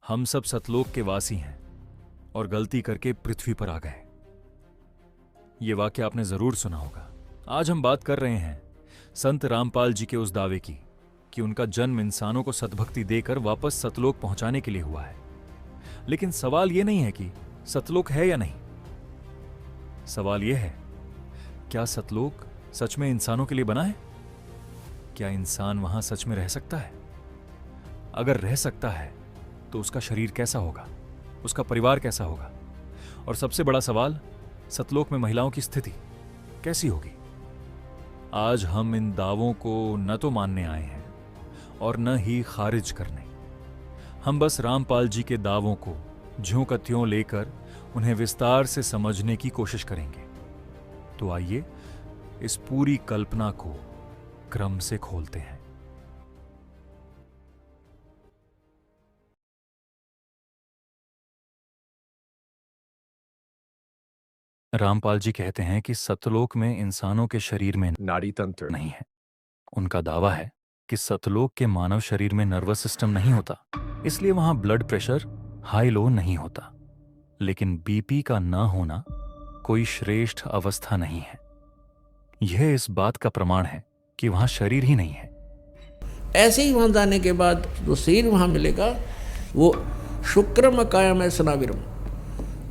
हम सब सतलोक के वासी हैं और गलती करके पृथ्वी पर आ गए। ये वाक्य आपने जरूर सुना होगा। आज हम बात कर रहे हैं संत रामपाल जी के उस दावे की कि उनका जन्म इंसानों को सद्भक्ति देकर वापस सतलोक पहुंचाने के लिए हुआ है। लेकिन सवाल यह नहीं है कि सतलोक है या नहीं। सवाल यह है, क्या सतलोक सच में इंसानों के लिए बना है? क्या इंसान वहां सच में रह सकता है? अगर रह सकता है तो उसका शरीर कैसा होगा, उसका परिवार कैसा होगा, और सबसे बड़ा सवाल, सतलोक में महिलाओं की स्थिति कैसी होगी? आज हम इन दावों को न तो मानने आए हैं और न ही खारिज करने। हम बस रामपाल जी के दावों को ज्यों का त्यों लेकर उन्हें विस्तार से समझने की कोशिश करेंगे। तो आइए इस पूरी कल्पना को क्रम से खोलते हैं। रामपाल जी कहते हैं कि सतलोक में इंसानों के शरीर में नाड़ी तंत्र नहीं है। उनका दावा है कि सतलोक के मानव शरीर में नर्वस सिस्टम नहीं होता, इसलिए वहां ब्लड प्रेशर हाई लो नहीं होता। लेकिन बीपी का न होना कोई श्रेष्ठ अवस्था नहीं है। यह इस बात का प्रमाण है कि वहां शरीर ही नहीं है। ऐसे ही वहां जाने के बाद जो शरीर वहां मिलेगा वो शुक्रम कायम है सनाविरम,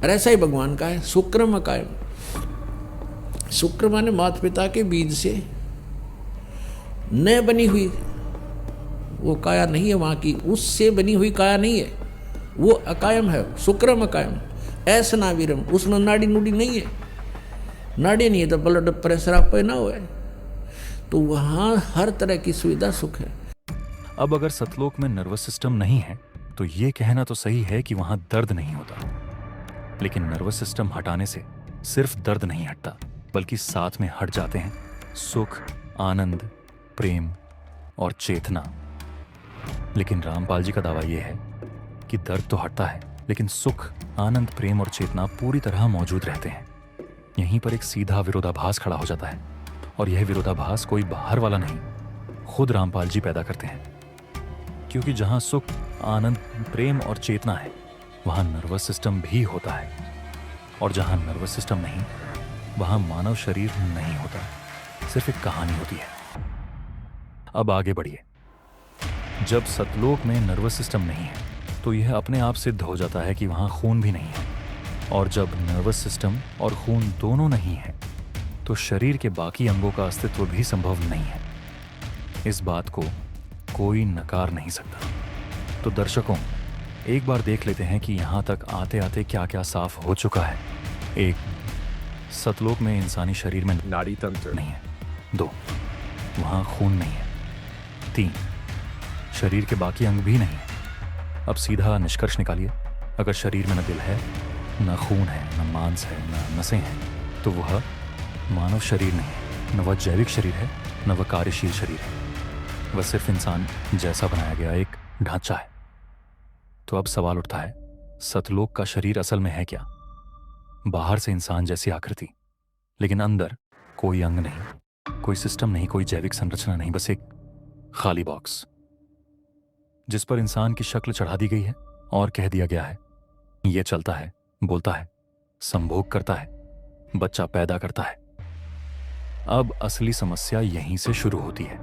और ऐसा ही भगवान का है, शुक्रम कायम। शुक्र माने माता पिता के बीज से न बनी हुई वो काया नहीं है वहां की, उससे बनी हुई काया नहीं है, वो अकायम है, शुक्रम अकायम। ऐसा नावीरम, उसमें नाड़ी नुड़ी नहीं है, नाड़ी नहीं है तो ब्लड प्रेशर आप पे ना हो, तो वहां हर तरह की सुविधा सुख है। अब अगर सतलोक में नर्वस सिस्टम नहीं है तो यह कहना तो सही है कि वहां दर्द नहीं होता। लेकिन नर्वस सिस्टम हटाने से सिर्फ दर्द नहीं हटता, बल्कि साथ में हट जाते हैं सुख, आनंद, प्रेम और चेतना। लेकिन रामपाल जी का दावा यह है कि दर्द तो हटता है, लेकिन सुख, आनंद, प्रेम और चेतना पूरी तरह मौजूद रहते हैं। यहीं पर एक सीधा विरोधाभास खड़ा हो जाता है, और यह विरोधाभास कोई बाहर वाला नहीं, खुद रामपाल जी पैदा करते हैं। क्योंकि जहां सुख, आनंद, प्रेम और चेतना है, वहां नर्वस सिस्टम भी होता है, और जहां नर्वस सिस्टम नहीं, वहां मानव शरीर नहीं होता, सिर्फ एक कहानी होती है। अब आगे बढ़िए। जब सतलोक में नर्वस सिस्टम नहीं है तो यह अपने आप सिद्ध हो जाता है कि वहां खून भी नहीं है, और जब नर्वस सिस्टम और खून दोनों नहीं है तो शरीर के बाकी अंगों का अस्तित्व भी संभव नहीं है। इस बात को कोई नकार नहीं सकता। तो दर्शकों, एक बार देख लेते हैं कि यहां तक आते आते क्या क्या साफ हो चुका है। 1, सतलोक में इंसानी शरीर में नाड़ी तंत्र नहीं है। 2, वहां खून नहीं है। 3, शरीर के बाकी अंग भी नहीं है। अब सीधा निष्कर्ष निकालिए, अगर शरीर में न दिल है, न खून है, न मांस है, न नसें हैं, तो वह मानव शरीर नहीं है। न वह जैविक शरीर है, न वह कार्यशील शरीर है। वह सिर्फ इंसान जैसा बनाया गया एक ढांचा है। तो अब सवाल उठता है, सतलोक का शरीर असल में है क्या? बाहर से इंसान जैसी आकृति, लेकिन अंदर कोई अंग नहीं, कोई सिस्टम नहीं, कोई जैविक संरचना नहीं, बस एक खाली बॉक्स जिस पर इंसान की शक्ल चढ़ा दी गई है और कह दिया गया है, यह चलता है, बोलता है, संभोग करता है, बच्चा पैदा करता है। अब असली समस्या यहीं से शुरू होती है।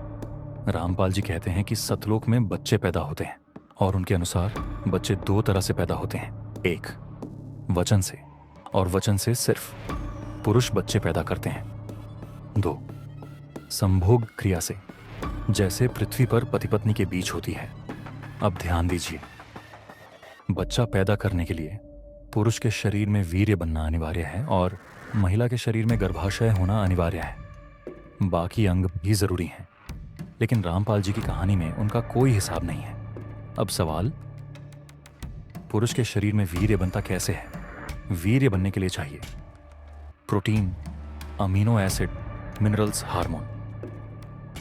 रामपाल जी कहते हैं कि सतलोक में बच्चे पैदा होते हैं, और उनके अनुसार बच्चे 2 तरह से पैदा होते हैं। 1, वचन से, और वचन से सिर्फ पुरुष बच्चे पैदा करते हैं। 2, संभोग क्रिया से, जैसे पृथ्वी पर पति पत्नी के बीच होती है। अब ध्यान दीजिए, बच्चा पैदा करने के लिए पुरुष के शरीर में वीर्य बनना अनिवार्य है और महिला के शरीर में गर्भाशय होना अनिवार्य है। बाकी अंग भी जरूरी हैं, लेकिन रामपाल जी की कहानी में उनका कोई हिसाब नहीं है। अब सवाल, पुरुष के शरीर में वीर्य बनता कैसे है? वीर्य बनने के लिए चाहिए protein, amino acid, minerals, hormone.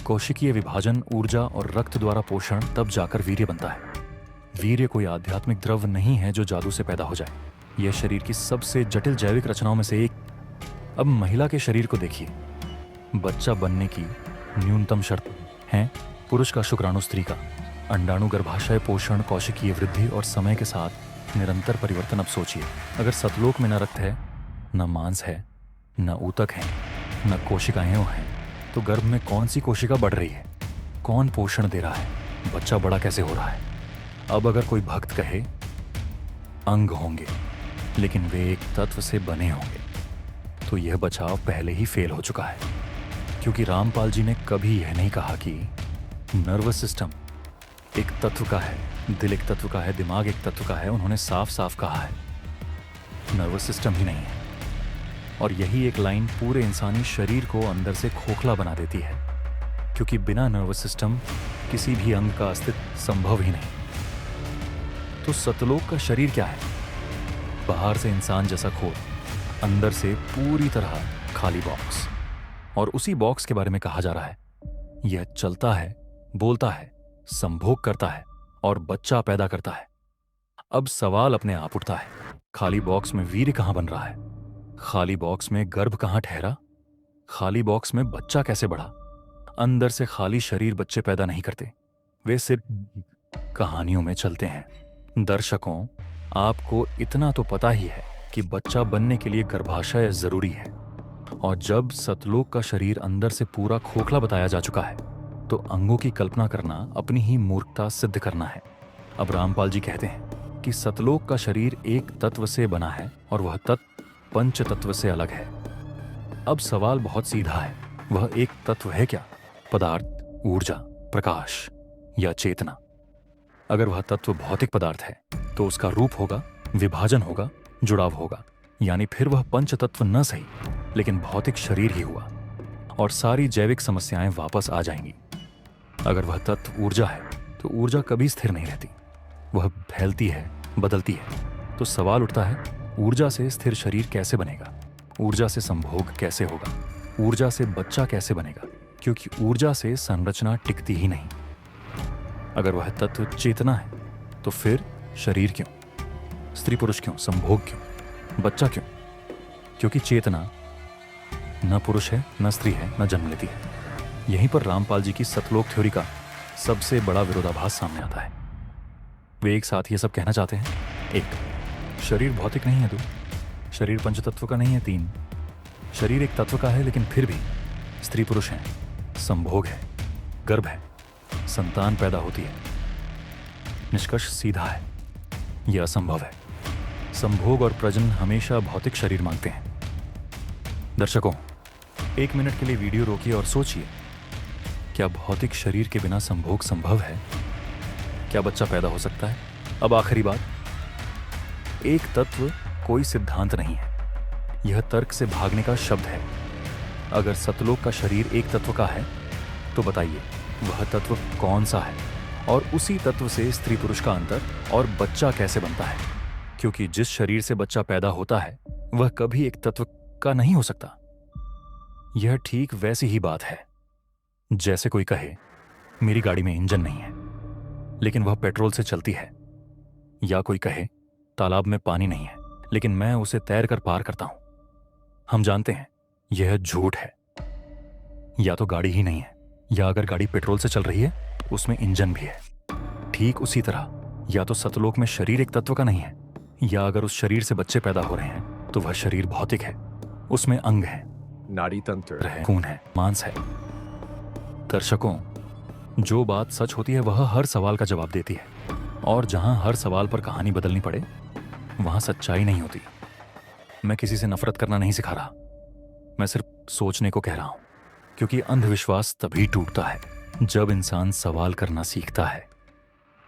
कोशिकीय विभाजन, ऊर्जा और रक्त द्वारा पोषण, तब जाकर वीर्य बनता है। वीर्य कोई आध्यात्मिक द्रव नहीं है जो जादू से पैदा हो जाए। यह शरीर की सबसे जटिल जैविक रचनाओं में से एक। अब महिला के शरीर को देखिए। बच्चा बनने की न्यूनतम शर्त है पुरुष का शुक्राणु स्त्री का, अंडाणु गर्भाशय, पोषण, कौशिकीय वृद्धि और समय के साथ निरंतर परिवर्तन। अब सोचिए, अगर सतलोक में न रक्त है, न मांस है, न ऊतक है, न कोशिकाएं हैं, तो गर्भ में कौन सी कोशिका बढ़ रही है? कौन पोषण दे रहा है? बच्चा बड़ा कैसे हो रहा है? अब अगर कोई भक्त कहे अंग होंगे लेकिन वे एक तत्व से बने होंगे, तो यह बचाव पहले ही फेल हो चुका है। क्योंकि रामपाल जी ने कभी यह नहीं कहा कि नर्वस सिस्टम एक तत्व का है, दिल एक तत्व का है, दिमाग एक तत्व का है। उन्होंने साफ साफ कहा है नर्वस सिस्टम ही नहीं है। और यही एक लाइन पूरे इंसानी शरीर को अंदर से खोखला बना देती है, क्योंकि बिना नर्वस सिस्टम किसी भी अंग का अस्तित्व संभव ही नहीं। तो सतलोक का शरीर क्या है? बाहर से इंसान जैसा खोल, अंदर से पूरी तरह खाली बॉक्स। और उसी बॉक्स के बारे में कहा जा रहा है, यह चलता है, बोलता है, संभोग करता है और बच्चा पैदा करता है। अब सवाल अपने आप उठता है, खाली बॉक्स में वीर्य कहां बन रहा है? खाली बॉक्स में गर्भ कहां ठहरा? खाली बॉक्स में बच्चा कैसे बढ़ा? अंदर से खाली शरीर बच्चे पैदा नहीं करते, वे सिर्फ कहानियों में चलते हैं। दर्शकों, आपको इतना तो पता ही है कि बच्चा बनने के लिए गर्भाशय जरूरी है। और जब सतलोक का शरीर अंदर से पूरा खोखला बताया जा चुका है, तो अंगों की कल्पना करना अपनी ही मूर्खता सिद्ध करना है। अब रामपाल जी कहते हैं कि सतलोक का शरीर एक तत्व से बना है और वह तत्व पंच तत्व से अलग है। अब सवाल बहुत सीधा है, वह एक तत्व है क्या? पदार्थ, ऊर्जा, प्रकाश या चेतना? अगर वह तत्व भौतिक पदार्थ है तो उसका रूप होगा, विभाजन होगा, जुड़ाव होगा, यानी फिर वह पंच तत्व न सही लेकिन भौतिक शरीर ही हुआ और सारी जैविक समस्याएं वापस आ जाएंगी। अगर वह तत्व ऊर्जा है तो ऊर्जा कभी स्थिर नहीं रहती, वह फैलती है, बदलती है। तो सवाल उठता है, ऊर्जा से स्थिर शरीर कैसे बनेगा? ऊर्जा से संभोग कैसे होगा? ऊर्जा से बच्चा कैसे बनेगा? क्योंकि ऊर्जा से संरचना टिकती ही नहीं। अगर वह तत्व चेतना है तो फिर शरीर क्यों? स्त्री पुरुष क्यों? संभोग क्यों? बच्चा क्यों? क्योंकि चेतना न पुरुष है, न स्त्री है, न जन्म लेती है। यहीं पर रामपाल जी की सतलोक थ्योरी का सबसे बड़ा विरोधाभास सामने आता है। वे एक साथ ये सब कहना चाहते हैं, एक, शरीर भौतिक नहीं है, दो, शरीर पंचतत्व का नहीं है, तीन, शरीर एक तत्व का है लेकिन फिर भी स्त्री पुरुष है, संभोग है, गर्भ है, संतान पैदा होती है। निष्कर्ष सीधा है, यह असंभव है। संभोग और प्रजनन हमेशा भौतिक शरीर मांगते हैं। दर्शकों, 1 मिनट के लिए वीडियो रोकिए और सोचिए, क्या भौतिक शरीर के बिना संभोग संभव है? क्या बच्चा पैदा हो सकता है? अब आखिरी बात, एक तत्व कोई सिद्धांत नहीं है, यह तर्क से भागने का शब्द है। अगर सतलोक का शरीर एक तत्व का है तो बताइए वह तत्व कौन सा है, और उसी तत्व से स्त्री पुरुष का अंतर और बच्चा कैसे बनता है? क्योंकि जिस शरीर से बच्चा पैदा होता है वह कभी एक तत्व का नहीं हो सकता। यह ठीक वैसी ही बात है जैसे कोई कहे मेरी गाड़ी में इंजन नहीं है लेकिन वह पेट्रोल से चलती है, या कोई कहे तालाब में पानी नहीं है लेकिन मैं उसे तैर कर पार करता हूं। हम जानते हैं यह झूठ है, या तो गाड़ी ही नहीं है, या अगर गाड़ी पेट्रोल से चल रही है उसमें इंजन भी है। ठीक उसी तरह या तो सतलोक में शरीर एक तत्व का नहीं है, या अगर उस शरीर से बच्चे पैदा हो रहे हैं तो वह शरीर भौतिक है, उसमें अंग है, नाड़ी तंत्र है, खून है, मांस है। दर्शकों, जो बात सच होती है वह हर सवाल का जवाब देती है, और जहां हर सवाल पर कहानी बदलनी पड़े वहां सच्चाई नहीं होती। मैं किसी से नफरत करना नहीं सिखा रहा, मैं सिर्फ सोचने को कह रहा हूं, क्योंकि अंधविश्वास तभी टूटता है जब इंसान सवाल करना सीखता है।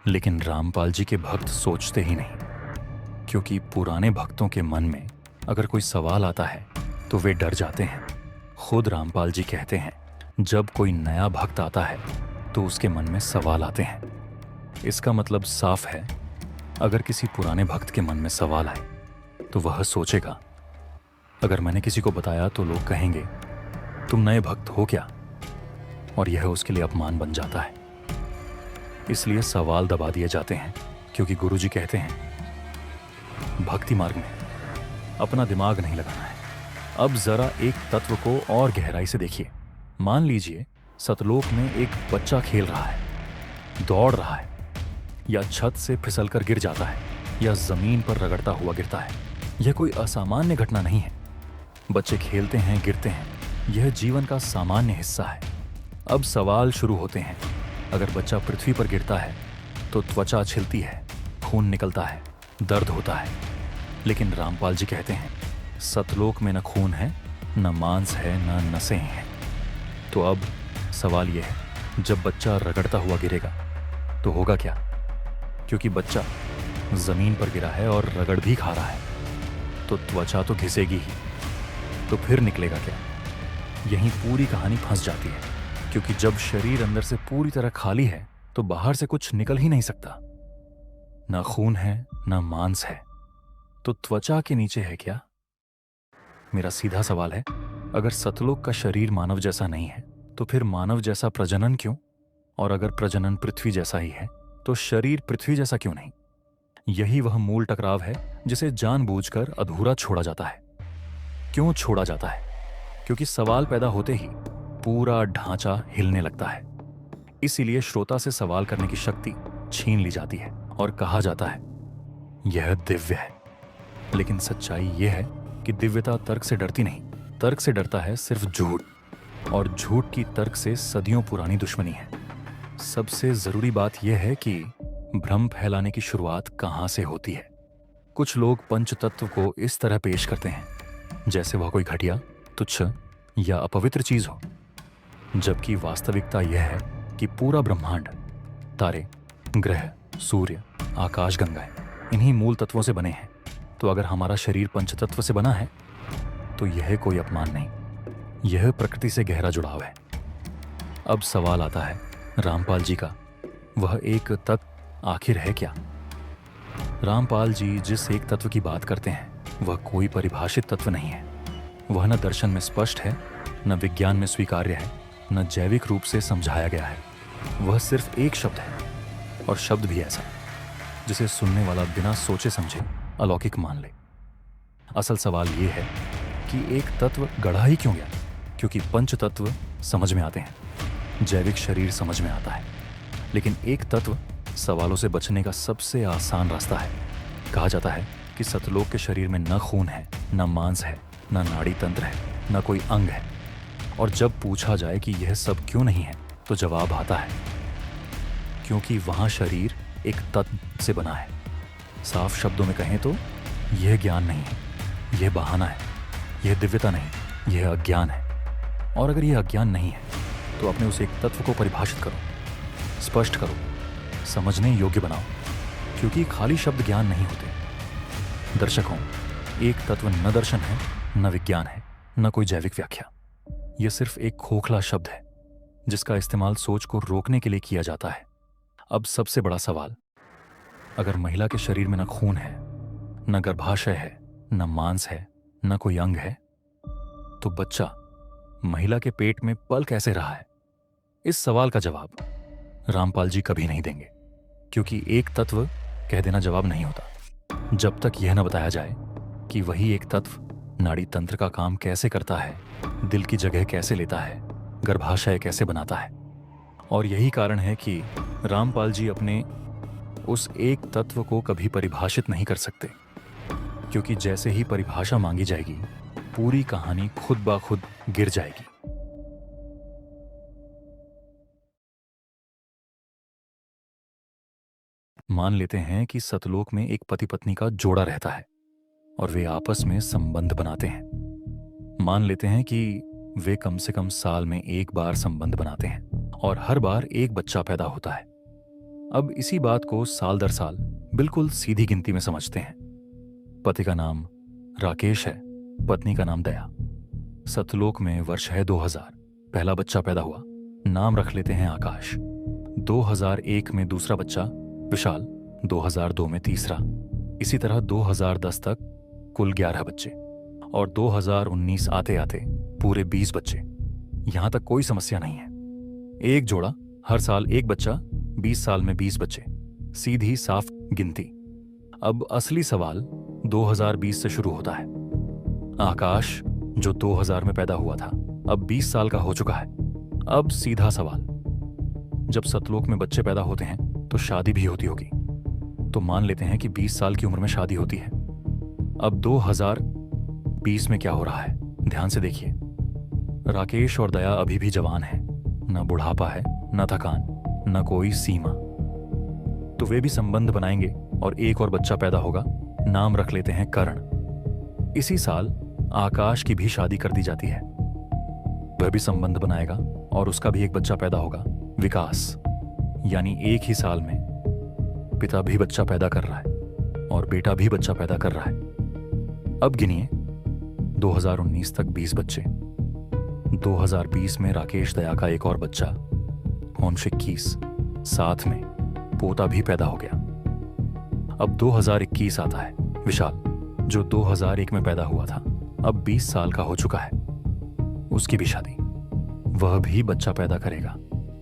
लेकिन रामपाल जी के भक्त सोचते ही नहीं, क्योंकि पुराने भक्तों के मन में अगर कोई सवाल आता है तो वे डर जाते हैं। खुद रामपाल जी कहते हैं, जब कोई नया भक्त आता है तो उसके मन में सवाल आते हैं। इसका मतलब साफ है, अगर किसी पुराने भक्त के मन में सवाल आए तो वह सोचेगा, अगर मैंने किसी को बताया तो लोग कहेंगे तुम नए भक्त हो क्या, और यह उसके लिए अपमान बन जाता है। इसलिए सवाल दबा दिए जाते हैं, क्योंकि गुरुजी कहते हैं भक्ति मार्ग में अपना दिमाग नहीं लगाना है। अब जरा एक तत्व को और गहराई से देखिए। मान लीजिए सतलोक में एक बच्चा खेल रहा है, दौड़ रहा है, या छत से फिसलकर गिर जाता है, या जमीन पर रगड़ता हुआ गिरता है, यह कोई असामान्य घटना नहीं है। बच्चे खेलते हैं, गिरते हैं, यह जीवन का सामान्य हिस्सा है। अब सवाल शुरू होते हैं। अगर बच्चा पृथ्वी पर गिरता है तो त्वचा छिलती है, खून निकलता है, दर्द होता है। लेकिन रामपाल जी कहते हैं सतलोक में न खून है, न मांस है, न नसें हैं। तो अब सवाल यह है, जब बच्चा रगड़ता हुआ गिरेगा तो होगा क्या? क्योंकि बच्चा जमीन पर गिरा है और रगड़ भी खा रहा है, तो त्वचा तो घिसेगी ही। तो फिर निकलेगा क्या? यहीं पूरी कहानी फंस जाती है, क्योंकि जब शरीर अंदर से पूरी तरह खाली है तो बाहर से कुछ निकल ही नहीं सकता। ना खून है, ना मांस है, तो त्वचा के नीचे है क्या? मेरा सीधा सवाल है, अगर सतलोक का शरीर मानव जैसा नहीं है तो फिर मानव जैसा प्रजनन क्यों? और अगर प्रजनन पृथ्वी जैसा ही है तो शरीर पृथ्वी जैसा क्यों नहीं? यही वह मूल टकराव है जिसे जानबूझकर अधूरा छोड़ा जाता है। क्यों छोड़ा जाता है? क्योंकि सवाल पैदा होते ही पूरा ढांचा हिलने लगता है। इसीलिए श्रोता से सवाल करने की शक्ति छीन ली जाती है और कहा जाता है यह दिव्य है। लेकिन सच्चाई यह है कि दिव्यता तर्क से डरती नहीं, तर्क से डरता है सिर्फ झूठ, और झूठ की तर्क से सदियों पुरानी दुश्मनी है। सबसे जरूरी बात यह है कि भ्रम फैलाने की शुरुआत कहां से होती है। कुछ लोग पंचतत्व को इस तरह पेश करते हैं जैसे वह कोई घटिया, तुच्छ या अपवित्र चीज हो, जबकि वास्तविकता यह है कि पूरा ब्रह्मांड, तारे, ग्रह, सूर्य, आकाशगंगाएं इन्हीं मूल तत्वों से बने हैं। तो अगर हमारा शरीर पंचतत्व से बना है तो यह कोई अपमान नहीं, यह प्रकृति से गहरा जुड़ाव है। अब सवाल आता है रामपाल जी का, वह एक तत्व आखिर है क्या? रामपाल जी जिस एक तत्व की बात करते हैं वह कोई परिभाषित तत्व नहीं है। वह न दर्शन में स्पष्ट है, न विज्ञान में स्वीकार्य है, न जैविक रूप से समझाया गया है। वह सिर्फ एक शब्द है, और शब्द भी ऐसा जिसे सुनने वाला बिना सोचे समझे अलौकिक मान ले। असल सवाल यह है कि एक तत्व गढ़ा ही क्यों गया? क्योंकि पंच तत्व समझ में आते हैं, जैविक शरीर समझ में आता है, लेकिन एक तत्व सवालों से बचने का सबसे आसान रास्ता है। कहा जाता है कि सतलोक के शरीर में न खून है, न मांस है, न नाड़ी तंत्र है, न कोई अंग है। और जब पूछा जाए कि यह सब क्यों नहीं है तो जवाब आता है क्योंकि वहां शरीर एक तत्व से बना है। साफ शब्दों में कहें तो यह ज्ञान नहीं है, यह बहाना है, यह दिव्यता नहीं, यह अज्ञान है। और अगर यह अज्ञान नहीं है तो अपने उस एक तत्व को परिभाषित करो, स्पष्ट करो, समझने योग्य बनाओ, क्योंकि खाली शब्द ज्ञान नहीं होते। दर्शकों, एक तत्व न दर्शन है, न विज्ञान है, न कोई जैविक व्याख्या। यह सिर्फ एक खोखला शब्द है जिसका इस्तेमाल सोच को रोकने के लिए किया जाता है। अब सबसे बड़ा सवाल, अगर महिला के शरीर में न खून है, न गर्भाशय है, न मांस है, न कोई अंग है, तो बच्चा महिला के पेट में पल कैसे रहा है? इस सवाल का जवाब रामपाल जी कभी नहीं देंगे, क्योंकि एक तत्व कह देना जवाब नहीं होता जब तक यह न बताया जाए कि वही एक तत्व नाड़ी तंत्र का काम कैसे करता है, दिल की जगह कैसे लेता है, गर्भाशय कैसे बनाता है। और यही कारण है कि रामपाल जी अपने उस एक तत्व को कभी परिभाषित नहीं कर सकते, क्योंकि जैसे ही परिभाषा मांगी जाएगी पूरी कहानी खुद ब खुद गिर जाएगी। मान लेते हैं कि सतलोक में एक पति पत्नी का जोड़ा रहता है और वे आपस में संबंध बनाते हैं। मान लेते हैं कि वे कम से कम साल में एक बार संबंध बनाते हैं और हर बार एक बच्चा पैदा होता है। अब इसी बात को साल दर साल बिल्कुल सीधी गिनती में समझते हैं। पति का नाम राकेश है, पत्नी का नाम दया। सतलोक में वर्ष है 2000, पहला बच्चा पैदा हुआ, नाम रख लेते हैं आकाश। 2001 में दूसरा बच्चा विशाल, 2002 में तीसरा, इसी तरह 2010 तक कुल 11 बच्चे, और 2019 आते आते पूरे 20 बच्चे। यहां तक कोई समस्या नहीं है। एक जोड़ा, हर साल एक बच्चा, 20 साल में 20 बच्चे, सीधी साफ गिनती। अब असली सवाल 2020 से शुरू होता है। आकाश जो 2000 में पैदा हुआ था अब 20 साल का हो चुका है। अब सीधा सवाल, जब सतलोक में बच्चे पैदा होते हैं तो शादी भी होती होगी। तो मान लेते हैं कि 20 साल की उम्र में शादी होती है। अब 2020 में क्या हो रहा है, ध्यान से देखिए। राकेश और दया अभी भी जवान हैं, न बुढ़ापा है, न थकान, न कोई सीमा। तो वे भी संबंध बनाएंगे और एक और बच्चा पैदा होगा, नाम रख लेते हैं कर्ण। इसी साल आकाश की भी शादी कर दी जाती है। वह भी संबंध बनाएगा और उसका भी एक बच्चा पैदा होगा, विकास। यानी एक ही साल में पिता भी बच्चा पैदा कर रहा है और बेटा भी बच्चा पैदा कर रहा है। अब गिनिए, 2019 तक 20 बच्चे, 2020 में राकेश दया का एक और बच्चा, 21, साथ में पोता भी पैदा हो गया। अब 2021 आता है, विशाल जो 2001 में पैदा हुआ था, अब 20 साल का हो चुका है। उसकी भी शादी, वह भी बच्चा पैदा करेगा।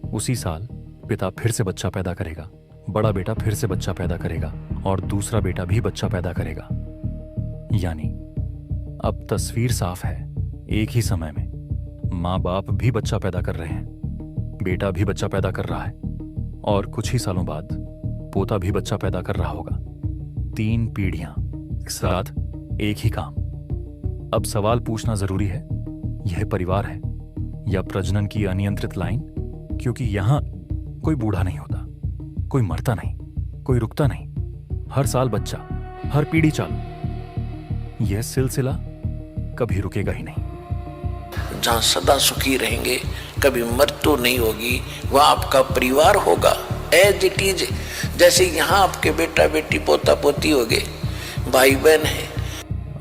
उसी साल पिता फिर से बच्चा पैदा करेगा, बड़ा बेटा फिर से बच्चा पैदा करेगा और दूसरा बेटा भी बच्चा पैदा करेगा। यानी अब तस्वीर साफ है, एक ही समय में माँ बाप भी बच्चा पैदा कर रहे हैं, बेटा भी बच्चा पैदा कर रहा है और कुछ ही सालों बाद पोता भी बच्चा पैदा कर रहा होगा। 3 पीढ़ियां एक साथ, एक ही काम। अब सवाल पूछना जरूरी है, यह परिवार है या प्रजनन की अनियंत्रित लाइन? क्योंकि यहां कोई बूढ़ा नहीं होता, कोई मरता नहीं, कोई रुकता नहीं। हर साल बच्चा, हर पीढ़ी चालू। यह सिलसिला कभी रुकेगा ही नहीं। जहाँ सदा सुखी रहेंगे, कभी मृत्यु नहीं होगी, वह आपका परिवार होगा एज इट इज। जैसे यहाँ आपके बेटा बेटी पोता पोती हो गए, भाई बहन है।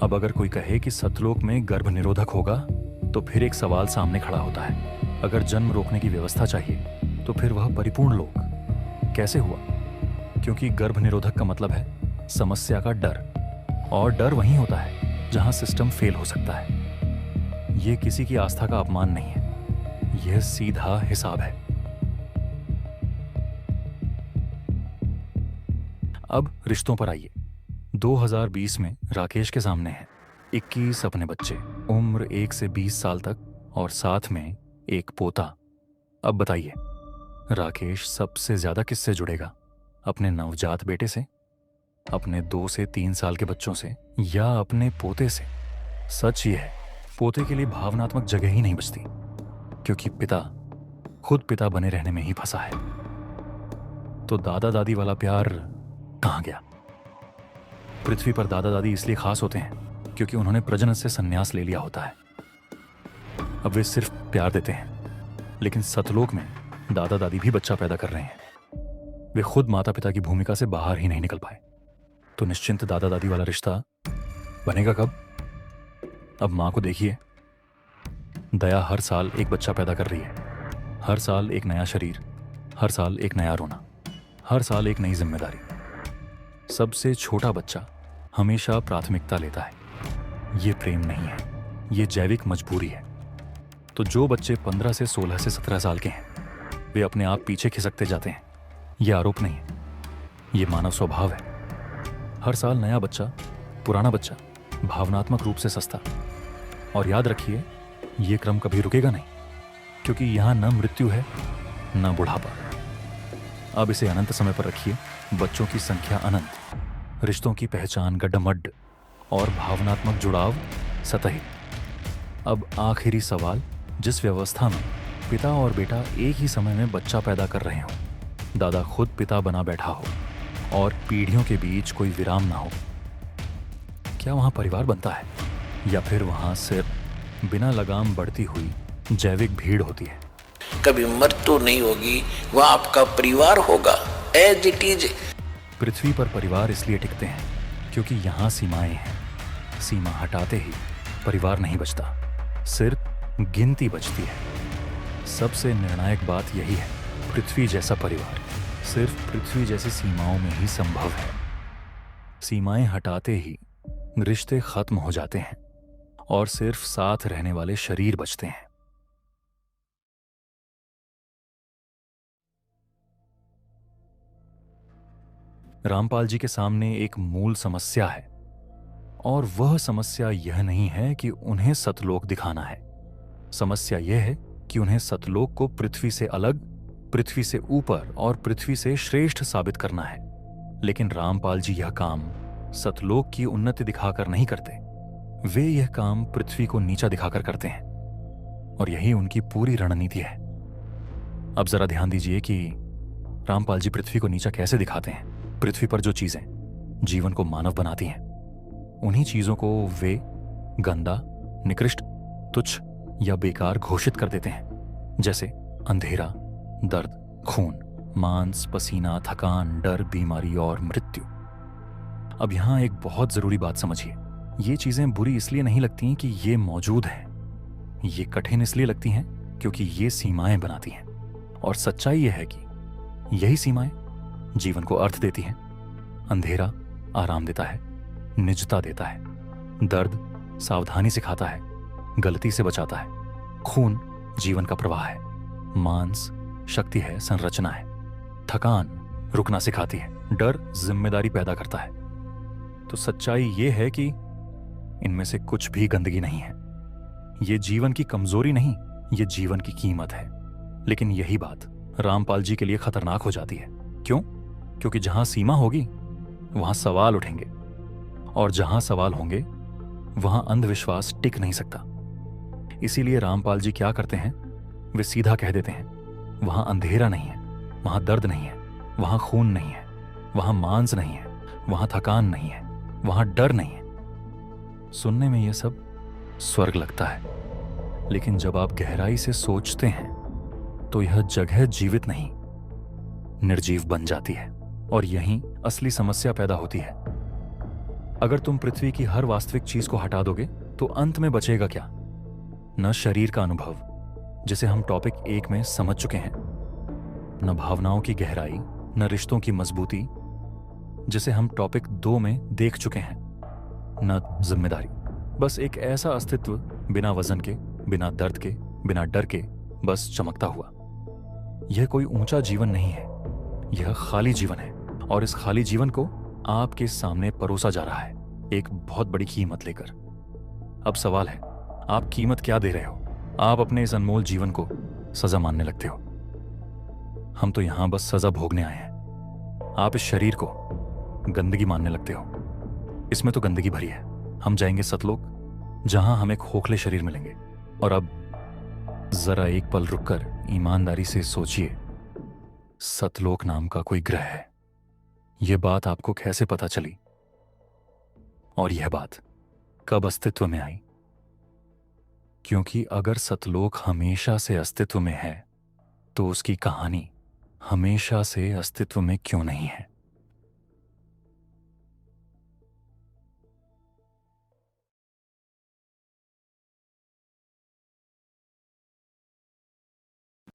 अब अगर कोई कहे कि सतलोक में गर्भ निरोधक होगा तो फिर एक सवाल सामने खड़ा होता है। अगर जन्म रोकने की व्यवस्था चाहिए तो फिर वह परिपूर्ण लोक कैसे हुआ? क्योंकि गर्भ निरोधक का मतलब है समस्या का डर, और डर वहीं होता है जहां सिस्टम फेल हो सकता है। यह किसी की आस्था का अपमान नहीं है, यह सीधा हिसाब है। अब रिश्तों पर आइए। 2020 में राकेश के सामने है 21 अपने बच्चे, उम्र 1 से 20 साल तक और साथ में एक पोता। अब बताइए, राकेश सबसे ज्यादा किससे जुड़ेगा? अपने नवजात बेटे से, अपने 2 से 3 साल के बच्चों से, या अपने पोते से? सच ये है, पोते के लिए भावनात्मक जगह ही नहीं बचती, क्योंकि पिता खुद पिता बने रहने में ही फंसा है। तो दादा दादी वाला प्यार कहां गया? पृथ्वी पर दादा दादी इसलिए खास होते हैं क्योंकि उन्होंने प्रजनन से संन्यास ले लिया होता है। अब वे सिर्फ प्यार देते हैं, लेकिन सतलोक में दादा दादी भी बच्चा पैदा कर रहे हैं। वे खुद माता पिता की भूमिका से बाहर ही नहीं निकल पाए। तो निश्चिंत दादा दादी वाला रिश्ता बनेगा कब? अब मां को देखिए, दया हर साल एक बच्चा पैदा कर रही है, हर साल एक नया शरीर, हर साल एक नया रोना, हर साल एक नई जिम्मेदारी। सबसे छोटा बच्चा हमेशा प्राथमिकता लेता है। ये प्रेम नहीं है, ये जैविक मजबूरी है। तो जो बच्चे 15 से 16 से 17 साल के हैं, वे अपने आप पीछे खिसकते जाते हैं। ये आरोप नहीं है, ये मानव स्वभाव है। हर साल नया बच्चा, पुराना बच्चा, भावनात्मक रूप से सस्ता। और याद रखिए, ये क्रम कभी रुकेगा नहीं, क्योंकि यहां न मृत्यु है न बुढ़ापा। अब इसे अनंत समय पर रखिए। बच्चों की संख्या अनंत, रिश्तों की पहचान गड्ढमड्ढ और भावनात्मक जुड़ाव सतही। अब आखिरी सवाल, जिस व्यवस्था में पिता और बेटा एक ही समय में बच्चा पैदा कर रहे हों, दादा खुद पिता बना बैठा हो और पीढ़ियों के बीच कोई विराम ना हो, क्या वहां परिवार बनता है? या फिर वहां सिर्फ बिना लगाम बढ़ती हुई जैविक भीड़ होती है? कभी मृत्यु नहीं होगी, वह आपका परिवार होगा एज इट इज। पृथ्वी पर परिवार इसलिए टिकते हैं क्योंकि यहाँ सीमाएं हैं। सीमा हटाते ही परिवार नहीं बचता, सिर्फ गिनती बचती है। सबसे निर्णायक बात यही है, पृथ्वी जैसा परिवार सिर्फ पृथ्वी जैसी सीमाओं में ही संभव है। सीमाएं हटाते ही रिश्ते खत्म हो जाते हैं और सिर्फ साथ रहने वाले शरीर बचते हैं। रामपाल जी के सामने एक मूल समस्या है, और वह समस्या यह नहीं है कि उन्हें सतलोक दिखाना है। समस्या यह है कि उन्हें सतलोक को पृथ्वी से अलग, पृथ्वी से ऊपर और पृथ्वी से श्रेष्ठ साबित करना है। लेकिन रामपाल जी यह काम सतलोक की उन्नति दिखाकर नहीं करते, वे यह काम पृथ्वी को नीचा दिखाकर करते हैं, और यही उनकी पूरी रणनीति है। अब जरा ध्यान दीजिए कि रामपाल जी पृथ्वी को नीचा कैसे दिखाते हैं। पृथ्वी पर जो चीजें जीवन को मानव बनाती हैं, उन्हीं चीजों को वे गंदा, निकृष्ट, तुच्छ या बेकार घोषित कर देते हैं, जैसे अंधेरा, दर्द, खून, मांस, पसीना, थकान, डर, बीमारी और मृत्यु। अब यहां एक बहुत जरूरी बात समझिए, ये चीजें बुरी इसलिए नहीं लगती कि ये मौजूद हैं, ये कठिन इसलिए लगती हैं क्योंकि ये सीमाएं बनाती हैं। और सच्चाई यह है कि यही सीमाएं जीवन को अर्थ देती हैं। अंधेरा आराम देता है, निजता देता है, दर्द सावधानी सिखाता है, गलती से बचाता है, खून जीवन का प्रवाह है, मांस शक्ति है, संरचना है, थकान रुकना सिखाती है, डर जिम्मेदारी पैदा करता है। तो सच्चाई यह है कि इनमें से कुछ भी गंदगी नहीं है। ये जीवन की कमजोरी नहीं, ये जीवन की कीमत है। लेकिन यही बात रामपाल जी के लिए खतरनाक हो जाती है। क्यों? क्योंकि जहां सीमा होगी वहां सवाल उठेंगे, और जहां सवाल होंगे वहां अंधविश्वास टिक नहीं सकता। इसीलिए रामपाल जी क्या करते हैं, वे सीधा कह देते हैं, वहां अंधेरा नहीं है, वहां दर्द नहीं है, वहां खून नहीं है, वहां मांस नहीं है, वहां थकान नहीं है, वहां डर नहीं है। सुनने में यह सब स्वर्ग लगता है, लेकिन जब आप गहराई से सोचते हैं तो यह जगह जीवित नहीं, निर्जीव बन जाती है। और यहीं असली समस्या पैदा होती है। अगर तुम पृथ्वी की हर वास्तविक चीज को हटा दोगे तो अंत में बचेगा क्या? न शरीर का अनुभव, जिसे हम टॉपिक 1 में समझ चुके हैं, न भावनाओं की गहराई, न रिश्तों की मजबूती, जिसे हम टॉपिक 2 में देख चुके हैं, न जिम्मेदारी। बस एक ऐसा अस्तित्व बिना वजन के, बिना दर्द के, बिना डर के, बस चमकता हुआ। यह कोई ऊंचा जीवन नहीं है, यह खाली जीवन है, और इस खाली जीवन को आपके सामने परोसा जा रहा है, एक बहुत बड़ी कीमत लेकर। अब सवाल है, आप कीमत क्या दे रहे हो? आप अपने इस अनमोल जीवन को सजा मानने लगते हो। हम तो यहां बस सजा भोगने आए हैं। आप इस शरीर को गंदगी मानने लगते हो। इसमें तो गंदगी भरी है। हम जाएंगे सतलोक, जहां हमें खोखले शरीर मिलेंगे। और अब जरा एक पल रुककर ईमानदारी से सोचिए, सतलोक नाम का कोई ग्रह है। यह बात आपको कैसे पता चली? और यह बात कब अस्तित्व में आई? क्योंकि अगर सतलोक हमेशा से अस्तित्व में है तो उसकी कहानी हमेशा से अस्तित्व में क्यों नहीं है?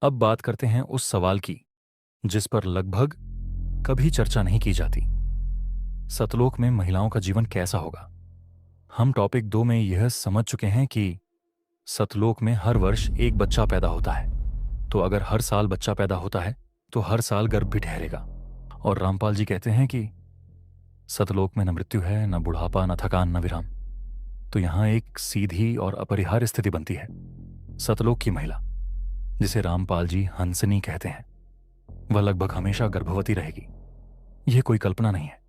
अब बात करते हैं उस सवाल की जिस पर लगभग कभी चर्चा नहीं की जाती। सतलोक में महिलाओं का जीवन कैसा होगा? हम टॉपिक 2 में यह समझ चुके हैं कि सतलोक में हर वर्ष एक बच्चा पैदा होता है। तो अगर हर साल बच्चा पैदा होता है तो हर साल गर्भ भी ठहरेगा। और रामपाल जी कहते हैं कि सतलोक में न मृत्यु है, न बुढ़ापा, न थकान, न विराम। तो यहां एक सीधी और अपरिहार्य स्थिति बनती है। सतलोक की महिला, जिसे रामपाल जी हंसनी कहते हैं, वह लगभग हमेशा गर्भवती रहेगी। यह कोई कल्पना नहीं है,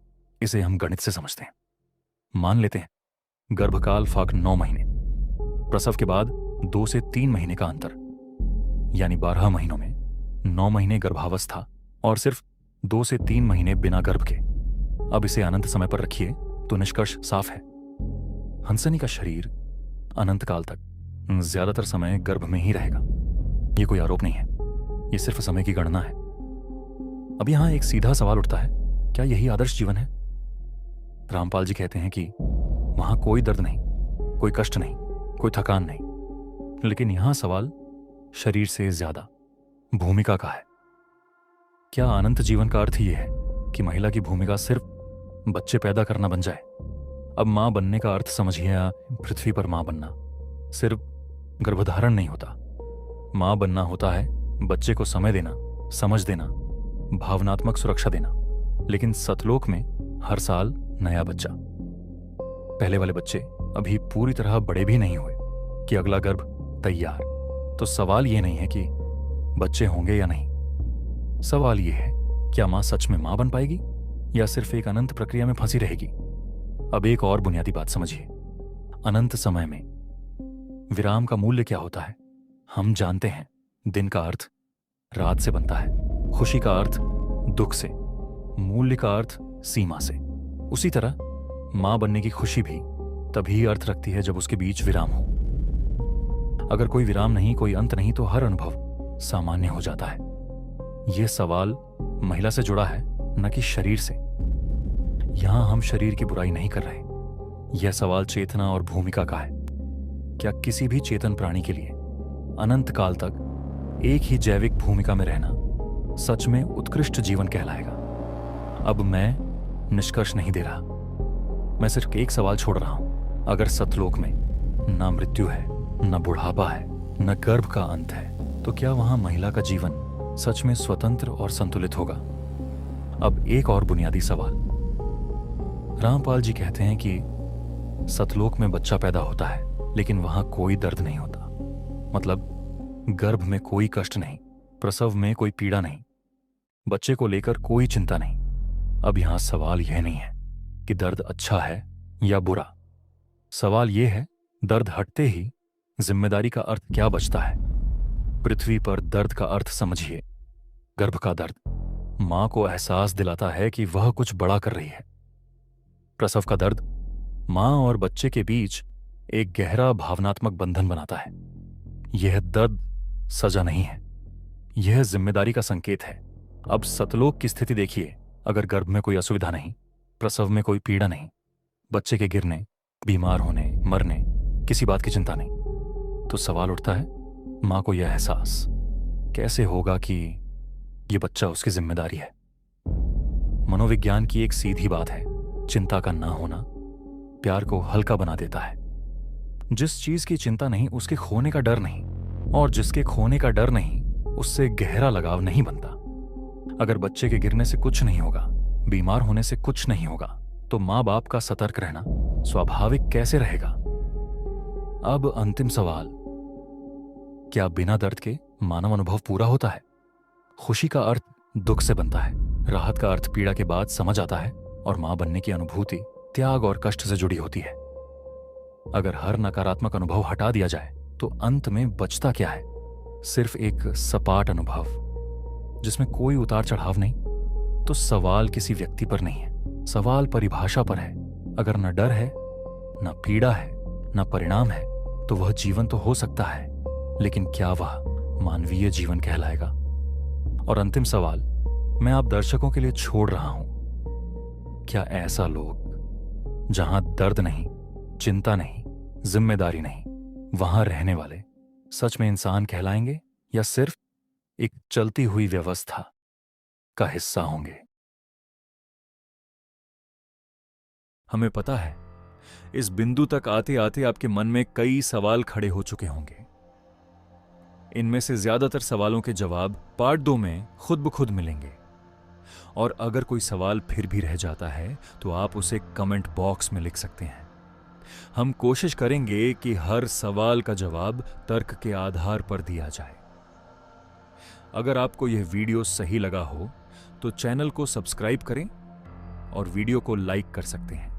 इसे हम गणित से समझते हैं। मान लेते हैं गर्भकाल फाक 9 महीने, प्रसव के बाद 2 से 3 महीने का अंतर, यानी 12 महीनों में 9 महीने गर्भावस्था और सिर्फ 2 से 3 महीने बिना गर्भ के। अब इसे अनंत समय पर रखिए तो निष्कर्ष साफ है। हंसनी का शरीर अनंत काल तक ज्यादातर समय गर्भ में ही रहेगा। यह कोई आरोप नहीं है, यह सिर्फ समय की गणना है। अब यहां एक सीधा सवाल उठता है, क्या यही आदर्श जीवन है? रामपाल जी कहते हैं कि वहां कोई दर्द नहीं, कोई कष्ट नहीं, कोई थकान नहीं। लेकिन यहां सवाल शरीर से ज्यादा भूमिका का है। क्या अनंत जीवन का अर्थ यह है कि महिला की भूमिका सिर्फ बच्चे पैदा करना बन जाए? अब मां बनने का अर्थ समझिए, पृथ्वी पर मां बनना सिर्फ गर्भधारण नहीं होता। मां बनना होता है बच्चे को समय देना, समझ देना, भावनात्मक सुरक्षा देना। लेकिन सतलोक में हर साल नया बच्चा। पहले वाले बच्चे अभी पूरी तरह बड़े भी नहीं हुए कि अगला गर्भ तैयार। तो सवाल यह नहीं है कि बच्चे होंगे या नहीं, सवाल यह है, क्या मां सच में मां बन पाएगी या सिर्फ एक अनंत प्रक्रिया में फंसी रहेगी? अब एक और बुनियादी बात समझिए, अनंत समय में विराम का मूल्य क्या होता है? हम जानते हैं, दिन का अर्थ रात से बनता है, खुशी का अर्थ दुख से, मूल्य का अर्थ सीमा से। उसी तरह मां बनने की खुशी भी तभी अर्थ रखती है जब उसके बीच विराम हो। अगर कोई विराम नहीं, कोई अंत नहीं, तो हर अनुभव सामान्य हो जाता है। यह सवाल महिला से जुड़ा है, न कि शरीर से। यहां हम शरीर की बुराई नहीं कर रहे। यह सवाल चेतना और भूमिका का है। क्या किसी भी चेतन प्राणी के लिए अनंत काल तक एक ही जैविक भूमिका में रहना सच में उत्कृष्ट जीवन कहलाएगा? अब मैं निष्कर्ष नहीं दे रहा, मैं सिर्फ एक सवाल छोड़ रहा हूं। अगर सतलोक में ना मृत्यु है, न बुढ़ापा है, न गर्भ का अंत है, तो क्या वहां महिला का जीवन सच में स्वतंत्र और संतुलित होगा? अब एक और बुनियादी सवाल। रामपाल जी कहते हैं कि सतलोक में बच्चा पैदा होता है, लेकिन वहां कोई दर्द नहीं होता। मतलब गर्भ में कोई कष्ट नहीं, प्रसव में कोई पीड़ा नहीं, बच्चे को लेकर कोई चिंता नहीं। अब यहां सवाल यह नहीं है कि दर्द अच्छा है या बुरा। सवाल यह है, दर्द हटते ही जिम्मेदारी का अर्थ क्या बचता है? पृथ्वी पर दर्द का अर्थ समझिए। गर्भ का दर्द मां को एहसास दिलाता है कि वह कुछ बड़ा कर रही है। प्रसव का दर्द मां और बच्चे के बीच एक गहरा भावनात्मक बंधन बनाता है। यह दर्द सजा नहीं है, यह जिम्मेदारी का संकेत है। अब सतलोक की स्थिति देखिए। अगर गर्भ में कोई असुविधा नहीं, प्रसव में कोई पीड़ा नहीं, बच्चे के गिरने, बीमार होने, मरने, किसी बात की चिंता नहीं, तो सवाल उठता है, मां को यह एहसास कैसे होगा कि यह बच्चा उसकी जिम्मेदारी है? मनोविज्ञान की एक सीधी बात है, चिंता का ना होना प्यार को हल्का बना देता है। जिस चीज की चिंता नहीं, उसके खोने का डर नहीं, और जिसके खोने का डर नहीं, उससे गहरा लगाव नहीं बनता। अगर बच्चे के गिरने से कुछ नहीं होगा, बीमार होने से कुछ नहीं होगा, तो मां बाप का सतर्क रहना स्वाभाविक कैसे रहेगा? अब अंतिम सवाल, क्या बिना दर्द के मानव अनुभव पूरा होता है? खुशी का अर्थ दुख से बनता है, राहत का अर्थ पीड़ा के बाद समझ आता है, और मां बनने की अनुभूति त्याग और कष्ट से जुड़ी होती है। अगर हर नकारात्मक अनुभव हटा दिया जाए तो अंत में बचता क्या है? सिर्फ एक सपाट अनुभव जिसमें कोई उतार चढ़ाव नहीं। तो सवाल किसी व्यक्ति पर नहीं है, सवाल परिभाषा पर है। अगर न डर है, न पीड़ा है, न परिणाम है, तो वह जीवन तो हो सकता है, लेकिन क्या वह मानवीय जीवन कहलाएगा? और अंतिम सवाल मैं आप दर्शकों के लिए छोड़ रहा हूं, क्या ऐसा लोग जहां दर्द नहीं, चिंता नहीं, जिम्मेदारी नहीं, वहां रहने वाले सच में इंसान कहलाएंगे या सिर्फ एक चलती हुई व्यवस्था का हिस्सा होंगे? हमें पता है इस बिंदु तक आते आते आपके मन में कई सवाल खड़े हो चुके होंगे। इनमें से ज्यादातर सवालों के जवाब पार्ट 2 में खुद ब खुद मिलेंगे। और अगर कोई सवाल फिर भी रह जाता है तो आप उसे कमेंट बॉक्स में लिख सकते हैं। हम कोशिश करेंगे कि हर सवाल का जवाब तर्क के आधार पर दिया जाए। अगर आपको यह वीडियो सही लगा हो तो चैनल को सब्सक्राइब करें और वीडियो को लाइक कर सकते हैं।